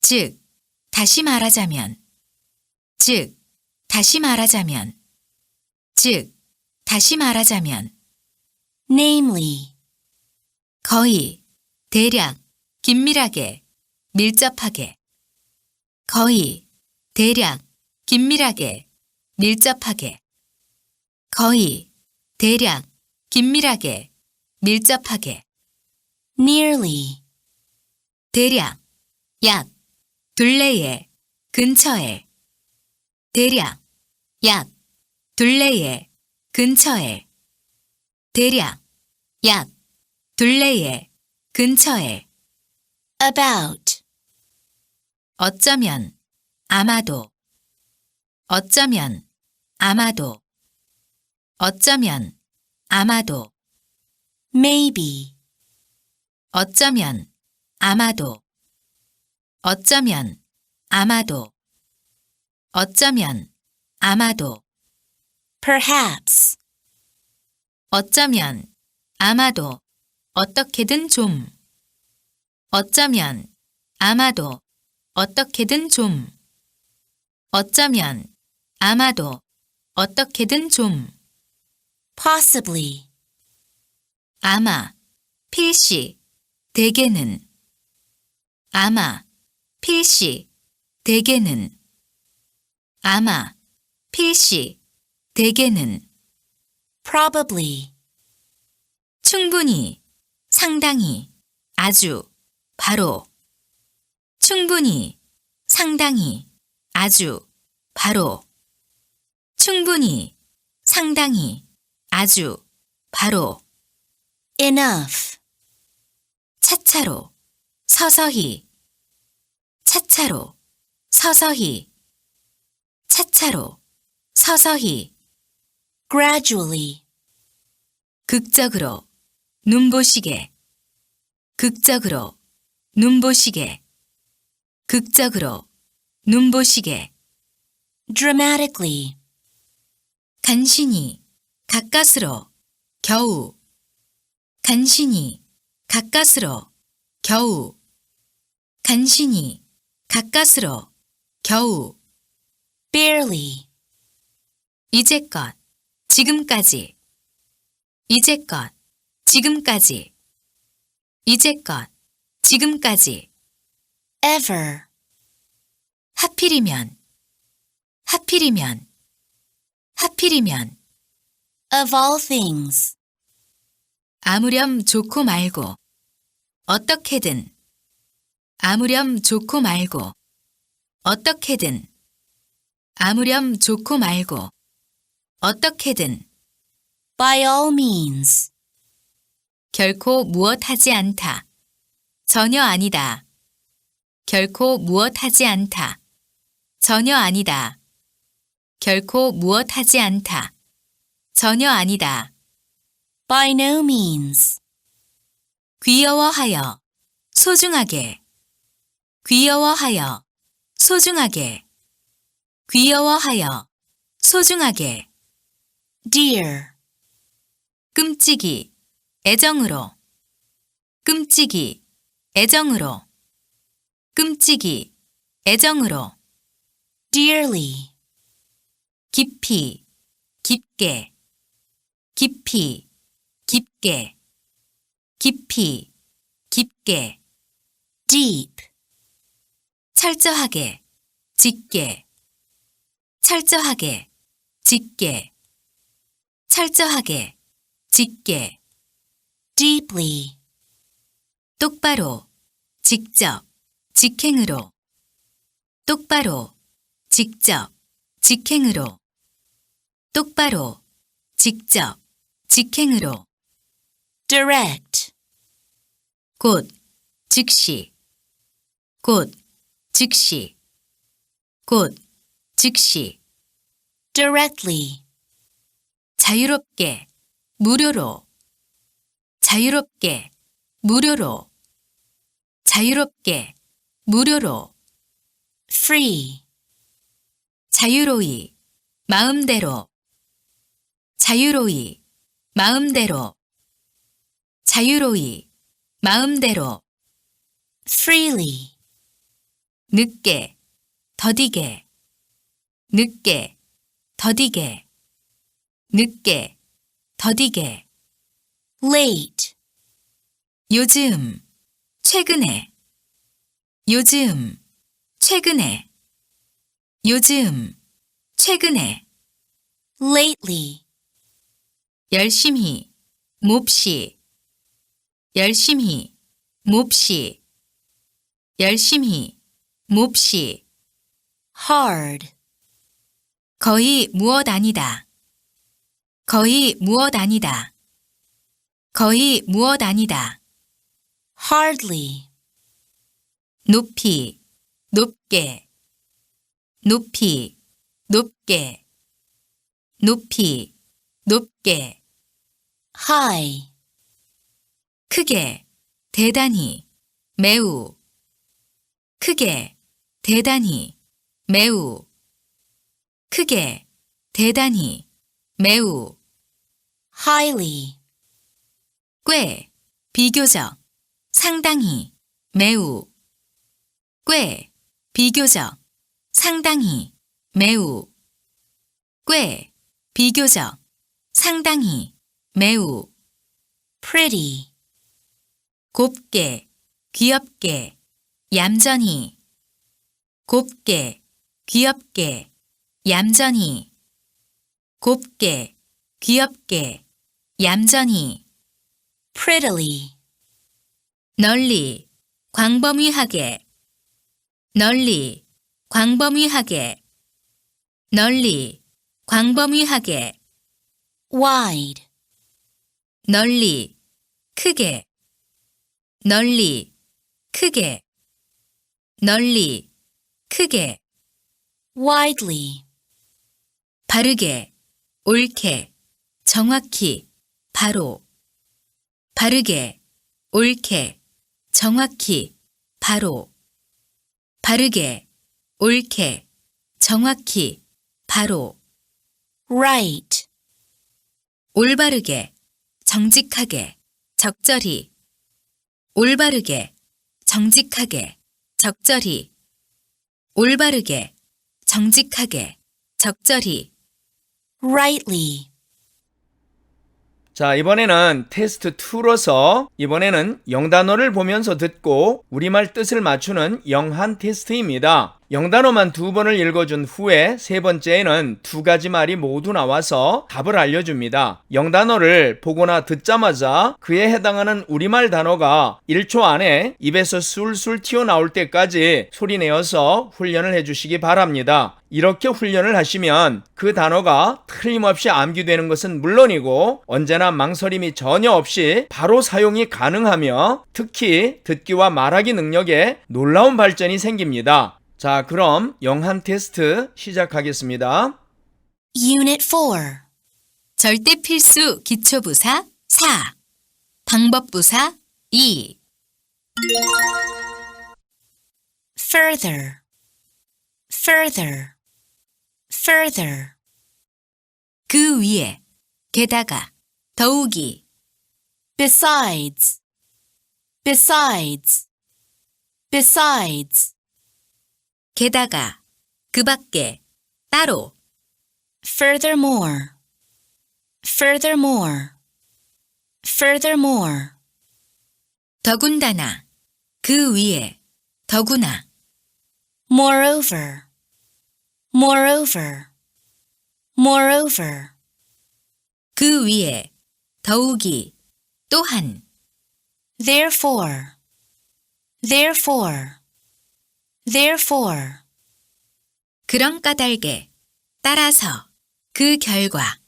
즉, 다시 말하자면. 즉, 다시 말하자면. 즉, 다시 말하자면. Namely. 거의, 대략, 긴밀하게, 밀접하게. 거의, 대략, 긴밀하게, 밀접하게. 거의, 대략, 긴밀하게, 밀접하게. Nearly. 대략, 약, 둘레에, 근처에. 대략, 약, 둘레에, 근처에. 대략, 약, 둘레에, 근처에. About. 어쩌면, 아마도. 어쩌면, 아마도. 어쩌면, 아마도. Maybe. 어쩌면, 아마도. 어쩌면, 아마도. 어쩌면, 아마도. Perhaps. 어쩌면, 아마도, 어떻게든 좀. 어쩌면, 아마도, 어떻게든 좀. 어쩌면, 아마도, 어떻게든 좀. Possibly. 아마, 필시, 대개는. 아마, 필시, 대개는. 아마, 필시, 대개는. Probably. 충분히, 상당히, 아주, 바로. 충분히, 상당히, 아주, 바로. 충분히, 상당히, 아주, 바로. Enough. 차차로, 서서히. 차차로, 서서히. 차차로, 서서히. Gradually. 극적으로, 눈보시게. 극적으로, 눈보시게. 극적으로, 눈보시게. Dramatically. 간신히, 가까스로, 겨우. 간신히, 가까스로, 겨우. 간신히, 가까스로, 겨우. Barely. 이제껏, 지금까지. 이제껏, 지금까지. 이제껏, 지금까지. Ever. 하필이면, 하필이면, 하필이면. Of all things. 아무렴 좋고 말고. 어떻게든. 아무렴 좋고 말고. 어떻게든. 아무렴 좋고 말고. 어떻게든. By all means. 결코 무엇하지 않다. 전혀 아니다. 결코 무엇하지 않다. 전혀 아니다. 결코 무엇하지 않다. 전혀 아니다. By no means. 귀여워하여, 소중하게. 귀여워하여, 소중하게. 귀여워하여, 소중하게. Dear. 끔찍이, 애정으로. 끔찍이, 애정으로. 끔찍이, 애정으로. Dearly. 깊이, 깊게. 깊이, 깊게. 깊이, 깊게. Deep. 철저하게, 짙게. 철저하게, 짙게. 철저하게, 짙게. Deeply. 똑바로, 직접, 직행으로. 똑바로, 직접, 직행으로. 똑바로, 직접, 직행으로. Direct. 곧, 즉시. 곧, 즉시. 곧, 즉시, directly, 자유롭게, 무료로, 자유롭게, 무료로, 자유롭게, 무료로, free, 자유로이, 마음대로, 자유로이, 마음대로, 자유로이, 마음대로, freely, 늦게, 더디게, 늦게, 더디게, 늦게, 더디게, late, 요즘, 최근에, 요즘, 최근에, 요즘, 최근에, lately, 열심히, 몹시, 열심히, 몹시, 열심히, 몹시, hard, 거의 무엇 아니다, 거의 무엇 아니다, 거의 무엇 아니다, hardly, 높이, 높게, 높이, 높게, 높이, 높게, high, 크게, 대단히, 매우, 크게, 대단히, 매우, 크게, 대단히, 매우, highly, 꽤, 비교적, 상당히, 매우, 꽤, 비교적, 상당히, 매우, 꽤, 비교적, 상당히, 매우, pretty, 곱게, 귀엽게, 얌전히, 곱게, 귀엽게, 얌전히, 곱게, 귀엽게, 얌전히, prettily, 널리, 광범위하게, 널리, 광범위하게, 널리, 광범위하게, wide, 널리, 크게, 널리, 크게, 널리, 크게, widely, 바르게, 옳게, 정확히, 바로, 바르게, 옳게, 정확히, 바로, 바르게, 옳게, 정확히, 바로, right, 올바르게, 정직하게, 적절히, 올바르게, 정직하게, 적절히, 올바르게, 정직하게, 적절히, rightly, 자, 이번에는 테스트 2로서 이번에는 영단어를 보면서 듣고 우리말 뜻을 맞추는 영한 테스트입니다. 영단어만 2번을 읽어준 후에 세 번째에는 2가지 말이 모두 나와서 답을 알려줍니다. 영단어를 보거나 듣자마자 그에 해당하는 우리말 단어가 1초 안에 입에서 술술 튀어나올 때까지 소리내어서 훈련을 해주시기 바랍니다. 이렇게 훈련을 하시면 그 단어가 틀림없이 암기되는 것은 물론이고 언제나 망설임이 전혀 없이 바로 사용이 가능하며 특히 듣기와 말하기 능력에 놀라운 발전이 생깁니다. 자, 그럼 영한 테스트 시작하겠습니다. Unit 4, 절대 필수 기초부사 4, 방법부사 2, further, further, further, 그 위에, 게다가, 더욱이, besides, besides, besides, 게다가, 그 밖에, 따로, furthermore, furthermore, furthermore, 더군다나, 그 위에, 더구나, moreover, moreover, moreover, 그 위에, 더욱이, 또한, therefore, therefore, therefore, 그런 까닭에, 따라서, 그 결과,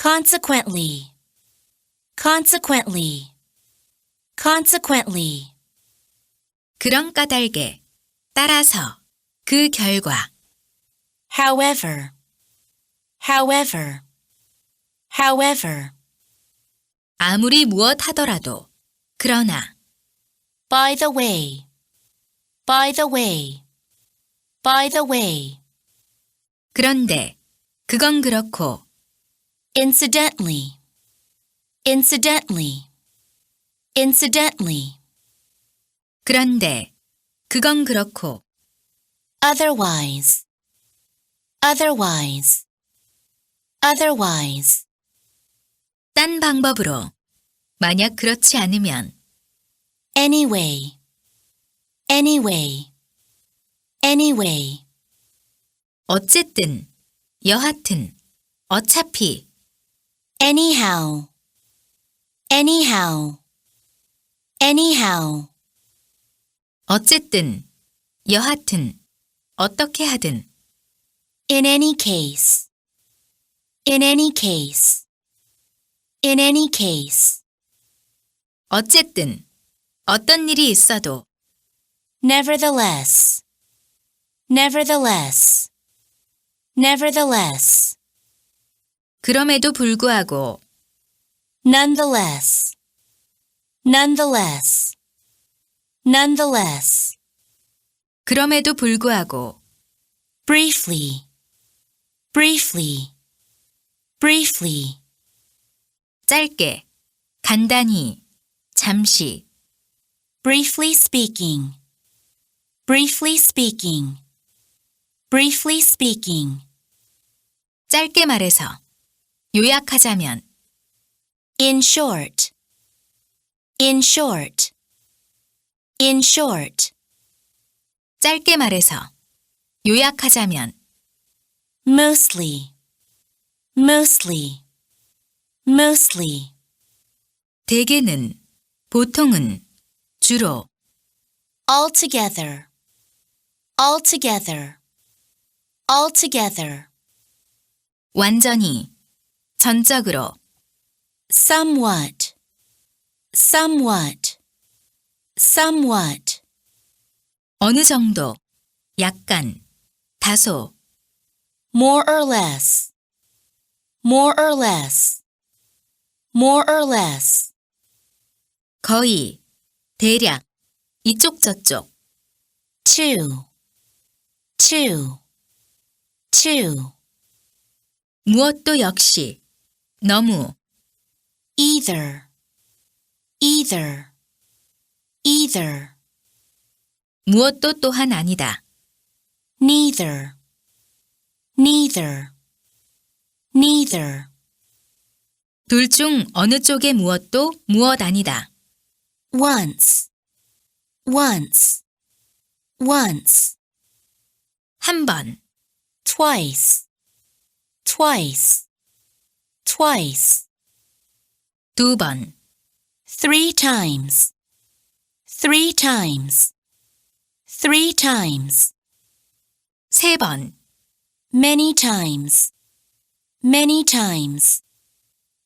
consequently, consequently, consequently, 그런 까닭에, 따라서, 그 결과, however, however, however. 아무리 무엇 하더라도, 그러나, By the way, by the way, by the way. 그런데, 그건 그렇고, Incidentally, incidentally, incidentally. 그런데, 그건 그렇고, Otherwise, otherwise, otherwise. 딴 방법으로, 만약 그렇지 않으면, Anyway, anyway, anyway. 어쨌든, 여하튼, 어차피, Anyhow, anyhow, anyhow. 어쨌든, 여하튼, 어떻게 하든, In any case, in any case, in any case. 어쨌든, 어떤 일이 있어도, Nevertheless, nevertheless, nevertheless. 그럼에도 불구하고, Nonetheless, nonetheless, nonetheless. 그럼에도 불구하고, Briefly, briefly, briefly. 짧게, 간단히, 잠시, Briefly speaking, briefly speaking, briefly speaking. 짧게 말해서, 요약하자면, In short, in short, in short. 짧게 말해서, 요약하자면, Mostly, mostly, mostly. 대개는, 보통은, 주로, Altogether, altogether, altogether. 완전히, 전적으로, Somewhat, somewhat, somewhat. 어느 정도, 약간, 다소, More or less, more or less, more or less. 거의, 대략, 이쪽 저쪽, Two, two, two. 무엇도 역시, 너무, Either, either, either. 무엇도 또한 아니다. Neither, neither, neither. 둘 중 어느 쪽의 무엇도 무엇 아니다. Once, once, once. 한 번, Twice, twice, twice. 두 번, 3 times, 3 times, 3 times. 세 번, Many times, many times,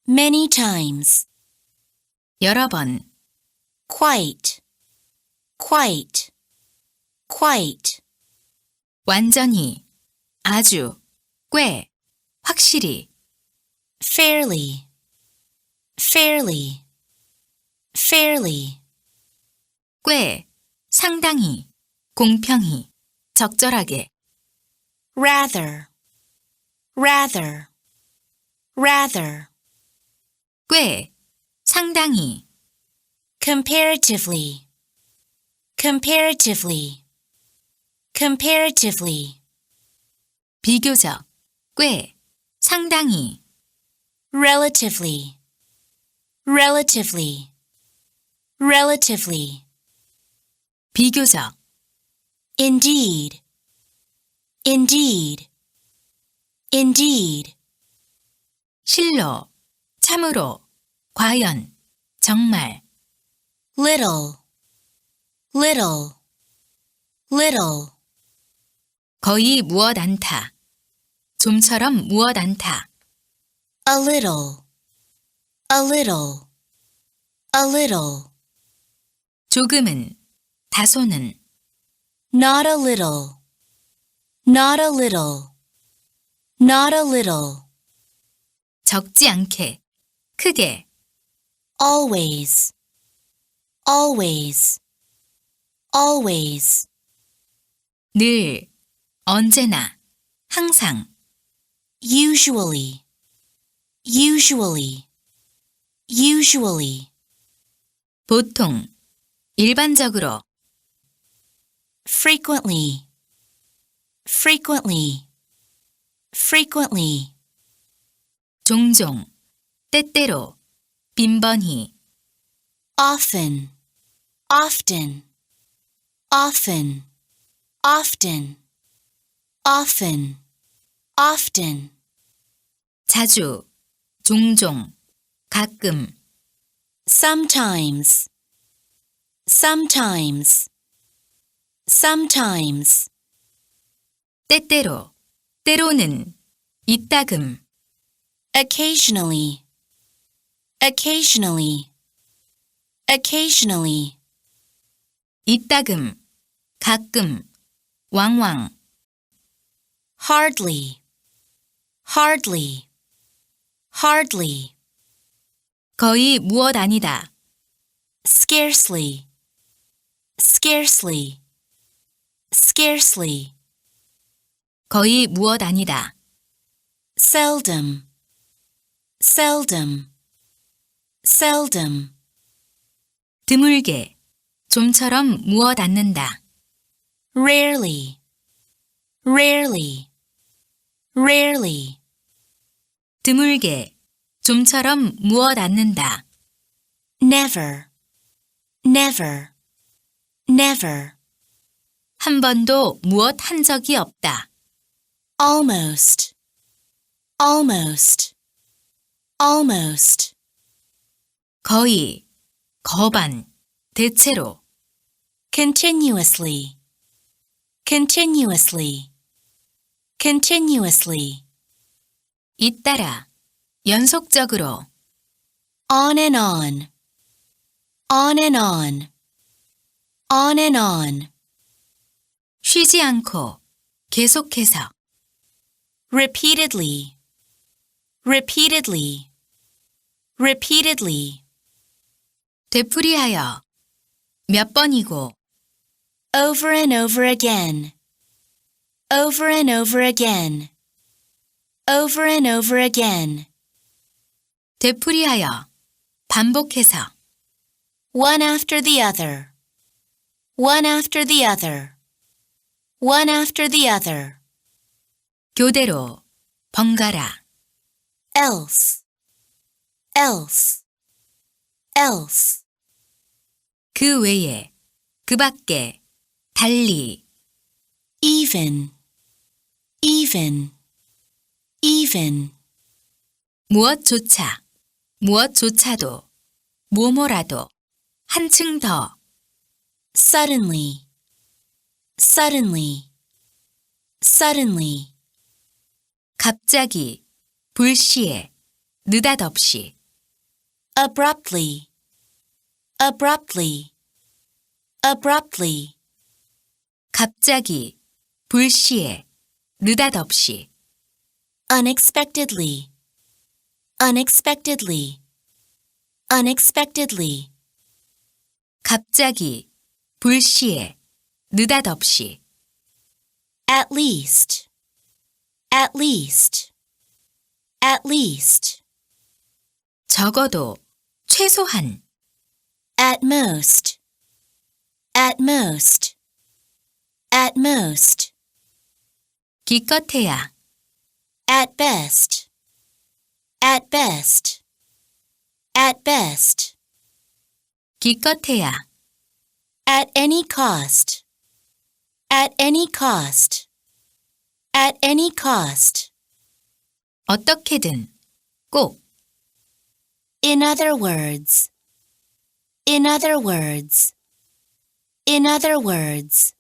many times. 여러 번, Quite, quite, quite. 완전히, 아주, 꽤, 확실히, Fairly, fairly, fairly. 꽤, 상당히, 공평히, 적절하게, Rather, rather, rather. 꽤, 상당히, Comparatively, comparatively, comparatively. 비교적, 꽤, 상당히, Relatively, relatively, relatively. 비교적, Indeed, indeed, indeed. 실로, 참으로, 과연, 정말, Little, little, little. 거의 무엇 않다. 좀처럼 무엇 않다. A little, a little, a little. 조금은, 다소는, Not a little, not a little, not a little, 적지 않게, 크게, always, always, always, 늘, 언제나, 항상, usually, usually, usually, 보통, 일반적으로, frequently, frequently, frequently, 종종, 때때로, 빈번히, often, often, often, often, often, often, 자주, 종종, 가끔, sometimes, sometimes, sometimes, 때때로, 때로는, 이따금, occasionally, occasionally, occasionally, 이따금, 가끔, 왕왕, hardly, hardly, hardly, 거의 무엇 아니다, scarcely, scarcely, scarcely, 거의 무엇 아니다, seldom, seldom, seldom, 드물게, 좀처럼 무엇 않는다, rarely, rarely, rarely, 드물게, 좀처럼 무엇 않는다, never, never, never, 한 번도 무엇 한 적이 없다, almost, almost, almost, 거의, 거반, 대체로, continuously, continuously, continuously, 잇따라, 연속적으로, on and on, on and on, on and on, 쉬지 않고, 계속해서, repeatedly, repeatedly, repeatedly, 되풀이하여, 몇 번이고, over and over again, over and over again, over and over again, 되풀이하여, 반복해서, one after the other, one after the other, one after the other, 교대로, 번갈아, else, else, else, 그 외에, 그 밖에, 달리, even, even, even, 무엇조차, 무엇조차도, 뭐뭐라도, 한층 더, suddenly, suddenly, suddenly, 갑자기, 불시에, 느닷없이, abruptly, abruptly, abruptly, 갑자기, 불시에, 느닷없이, unexpectedly, unexpectedly, unexpectedly, 갑자기, 불시에, 느닷없이, at least, at least, at least, 적어도, 최소한, at most, at most, at most, 기껏해야, at best, at best, at best, 기껏해야, at any cost, at any cost, at any cost, 어떻게든, 꼭, in other words, in other words, in other words,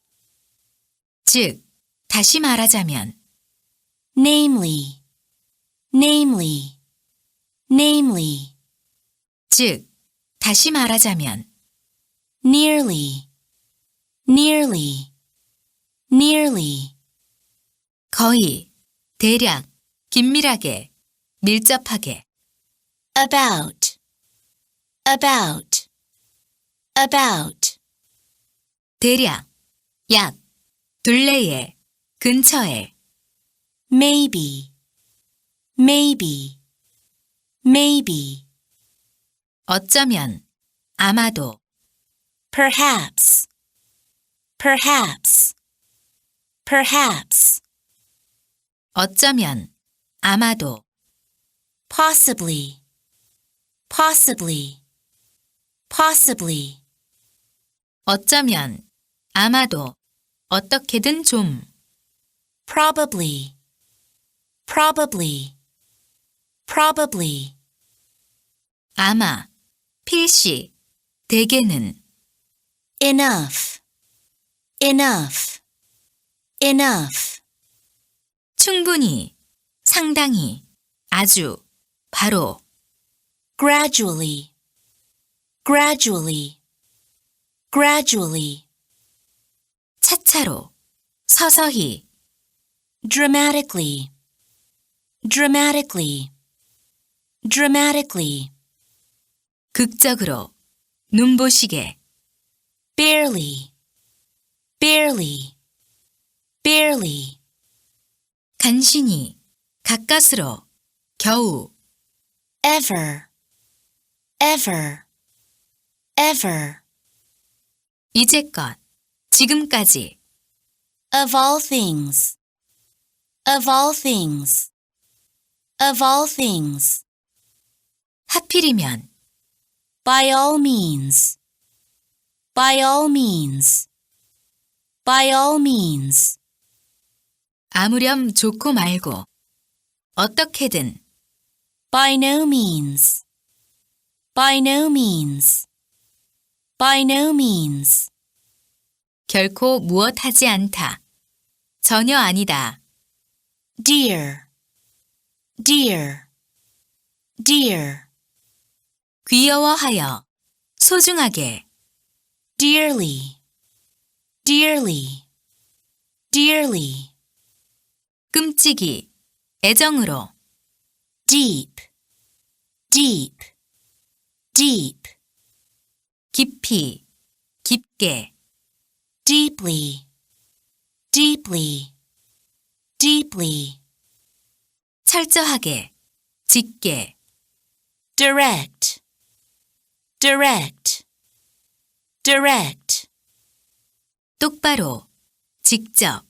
즉, 다시 말하자면, namely, namely, namely, 즉, 다시 말하자면, nearly, nearly, nearly, 거의, 대략, 긴밀하게, 밀접하게. about, about, about, 대략, 약, 둘레에, 근처에. maybe, maybe, maybe, 어쩌면, 아마도. perhaps, perhaps, perhaps, 어쩌면, 아마도. possibly, possibly, possibly, 어쩌면, 아마도, 어떻게든 좀. probably, probably, probably, 아마, 필시, 대개는. enough, enough, enough, 충분히, 상당히, 아주, 바로. gradually, gradually, gradually, 차차로, 서서히. dramatically, dramatically, dramatically, 극적으로, 눈보시게. barely, barely, barely, 간신히, 가까스로, 겨우. ever, ever, ever, 이제껏, 지금까지. of all things, of all things, of all things, 하필이면, by all means, by all means, by all means, 아무렴 좋고 말고. 어떻게든, by no means, by no means, by no means, 결코 무엇하지 않다. 전혀 아니다. dear, dear, dear, 귀여워하여, 소중하게. dearly, dearly, dearly, 끔찍이, 애정으로. deep, deep, deep, 깊이, 깊게. deeply, deeply, deeply, 철저하게, 짙게. direct, direct, direct, 똑바로, 직접,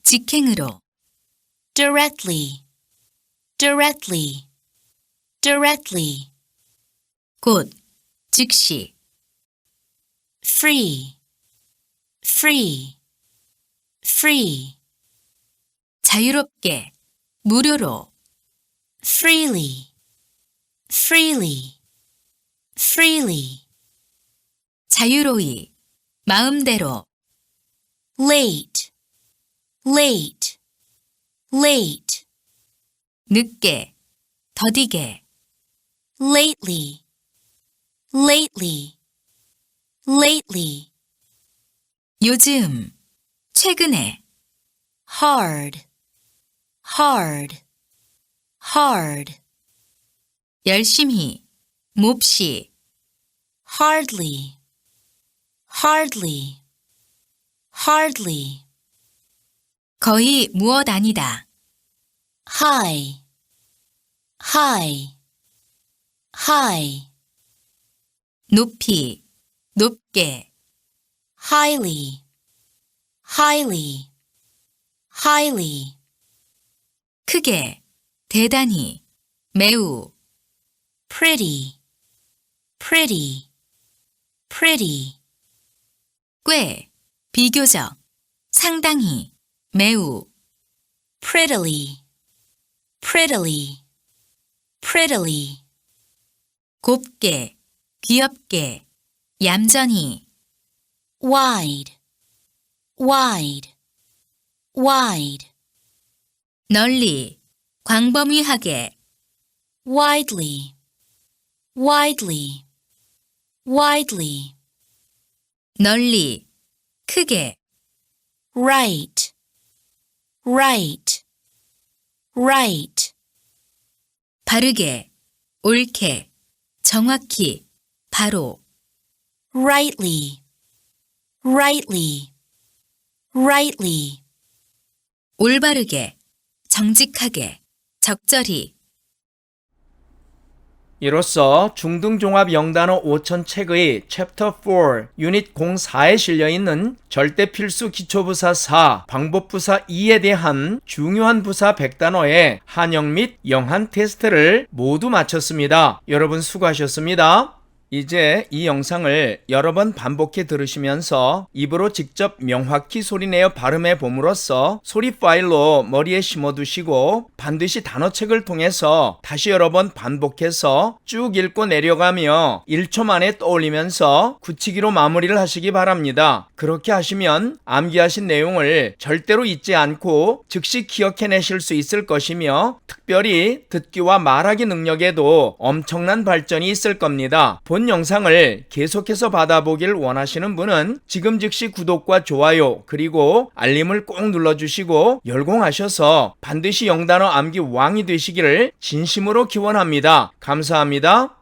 직행으로. directly, directly, directly, 곧, 즉시. free, free, free, 자유롭게, 무료로. freely, freely, freely, 자유로이, 마음대로. late, late, late, 늦게, 더디게. lately, lately, lately, 요즘, 최근에. hard, hard, hard, 열심히, 몹시. hardly, hardly, hardly, 거의 무엇 아니다. high, high, high, 높이, 높게. highly, highly, highly, 크게, 대단히, 매우. pretty, pretty, pretty, 꽤, 비교적, 상당히, 매우. prettily, prettily, prettily, 곱게, 귀엽게, 얌전히. wide, wide, wide, 널리, 광범위하게. widely, widely, widely, 널리, 크게. right, right, right, 바르게, 옳게, 정확히, 바로, rightly, rightly, rightly, 올바르게, 정직하게, 적절히, 이로써 중등종합 영단어 5000 책의 챕터 4 유닛 04에 실려있는 절대필수 기초부사 4, 방법부사 2에 대한 중요한 부사 100단어의 한영 및 영한 테스트를 모두 마쳤습니다. 여러분 수고하셨습니다. 이제 이 영상을 여러 번 반복해 들으시면서 입으로 직접 명확히 소리내어 발음해 봄으로써 소리 파일로 머리에 심어두시고 반드시 단어책을 통해서 다시 여러 번 반복해서 쭉 읽고 내려가며 1초 만에 떠올리면서 굳히기로 마무리를 하시기 바랍니다. 그렇게 하시면 암기하신 내용을 절대로 잊지 않고 즉시 기억해내실 수 있을 것이며 특별히 듣기와 말하기 능력에도 엄청난 발전이 있을 겁니다. 본 영상을 계속해서 받아보길 원하시는 분은 지금 즉시 구독과 좋아요 그리고 알림을 꼭 눌러주시고 열공하셔서 반드시 영단어 암기 왕이 되시기를 진심으로 기원합니다. 감사합니다.